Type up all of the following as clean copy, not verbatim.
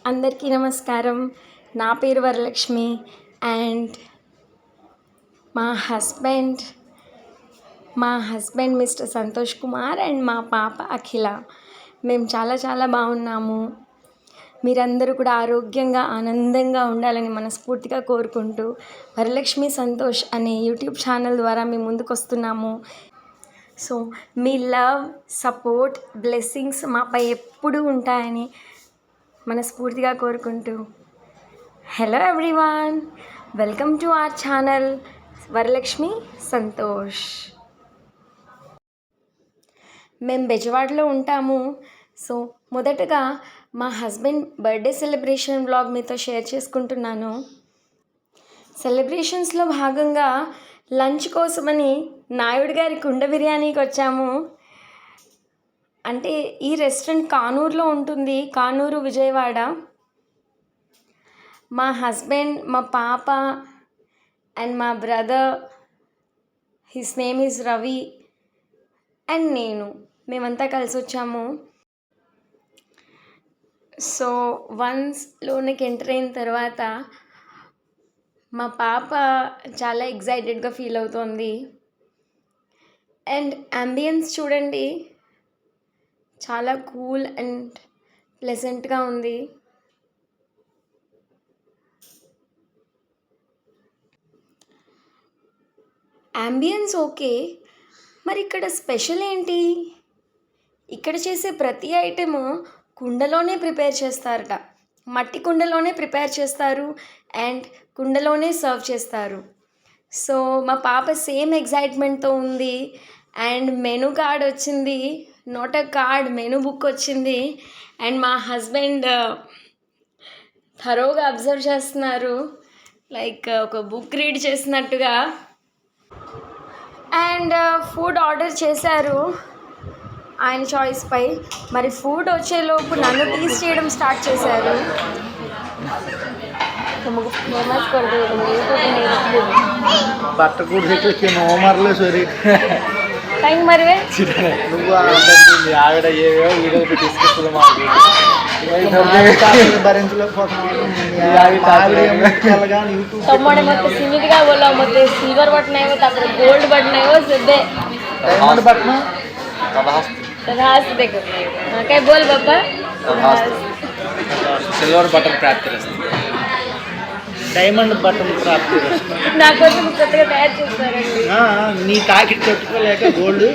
అందరికీ నమస్కారం. నా పేరు వరలక్ష్మి అండ్ మా husband mister Santosh Kumar and మా పాప అఖిల. మేము చాలా బాగున్నాము. మీరందరూ కూడా ఆరోగ్యంగా ఆనందంగా ఉండాలని మనస్ఫూర్తిగా కోరుకుంటూ వరలక్ష్మి సంతోష్ అనే యూట్యూబ్ ఛానల్ ద్వారా మేము ముందుకు వస్తున్నాము. సో మీ లవ్, సపోర్ట్, బ్లెస్సింగ్స్ మాపై ఎప్పుడూ ఉంటాయని మనస్ఫూర్తిగా కోరుకుంటూ hello everyone, welcome to our channel Varalakshmi Santosh. మేము బెజవాడలో ఉంటాము. సో మొదటగా మా హస్బెండ్ బర్త్డే సెలబ్రేషన్ వ్లాగ్ మీతో షేర్ చేసుకుంటున్నాను. సెలబ్రేషన్స్లో భాగంగా లంచ్ కోసమని నాయుడు గారి కుండ బిర్యానీకి వచ్చాము. అంటే ఈ రెస్టారెంట్ కానూరులో ఉంటుంది, కానూరు విజయవాడ. మా హస్బెండ్, మా పాప అండ్ మా brother, his name is Ravi, and మేమంతా కలిసి వచ్చాము. సో వన్స్ లోనికి ఎంటర్ అయిన తర్వాత మా పాప చాలా ఎగ్జైటెడ్గా ఫీల్ అవుతోంది. అండ్ అంబియన్స్ చూడండి, చాలా కూల్ అండ్ ప్లెజెంట్గా ఉంది. అంబియన్స్ ఓకే, మరి ఇక్కడ స్పెషల్ ఏంటి? ఇక్కడ చేసే ప్రతి ఐటెము కుండలోనే ప్రిపేర్ చేస్తారట. మట్టి కుండలోనే ప్రిపేర్ చేస్తారు అండ్ కుండలోనే సర్వ్ చేస్తారు. సో మా పాప సేమ్ ఎగ్జైట్మెంట్తో ఉంది. అండ్ మెనూ కార్డ్ వచ్చింది, నోట్ అ కార్డ్, మెనూ బుక్ వచ్చింది. అండ్ మా హస్బెండ్ థరోగా అబ్జర్వ్ చేస్తున్నారు, లైక్ ఒక బుక్ రీడ్ చేసినట్టుగా. అండ్ ఫుడ్ ఆర్డర్ చేశారు ఆయన చాయిస్పై. మరి ఫుడ్ వచ్చేలోపు నన్ను టీజ్ చేయడం స్టార్ట్ చేశారు. టైం మరివే నువ్వు ఆవిడ ఏవేవో వీడియోలు తీసుకొస్తుంది మాకు तम्मड़े मत सीमित का बोला मत सिल्वर बटन है वो तापर गोल्ड बटन है वो सिद्धे डायमंड बटन तथास्तु देखो क्या बोल बाबा सिल्वर बटन प्राप्त డైమండ్ బటన్ ప్రాప్తి నా కోసం కొత్తగా తయారు చేస్తారండి. నీ కాకి కొట్టుకోలేక గోల్డ్.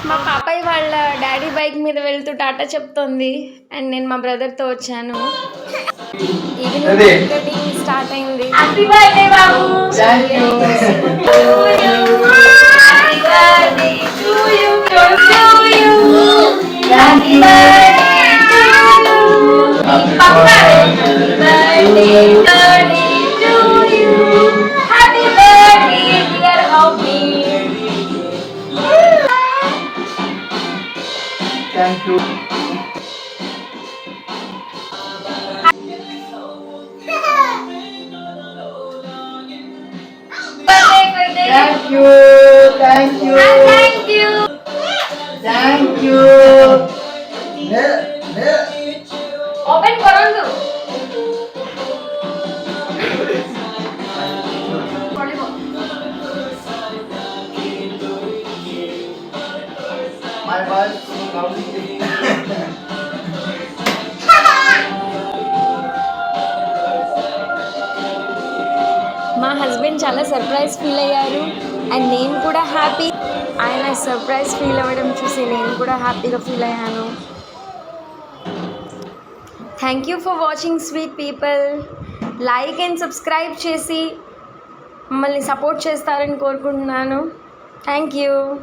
మా పాపయ్య వాళ్ళ డాడీ బైక్ మీద వెళ్తూ టాటా చెప్తోంది అండ్ నేను మా బ్రదర్తో వచ్చాను. ఈవినింగ్ స్టార్ట్ అయింది. Happy birthday Babu. Thank you. Thank you. Thank you. Thank you. Thank you. Open korandu. My wife. మా హస్బెండ్ చాలా సర్ప్రైజ్ ఫీల్ అయ్యారు అండ్ నేను కూడా హ్యాపీ. ఆయన సర్ప్రైజ్ ఫీల్ అవ్వడం చూసి నేను కూడా హ్యాపీగా ఫీల్ అయ్యాను. Thank you for watching sweet people. Like and subscribe చేసి మమ్మల్ని సపోర్ట్ చేస్తారని కోరుకుంటున్నాను. Thank you.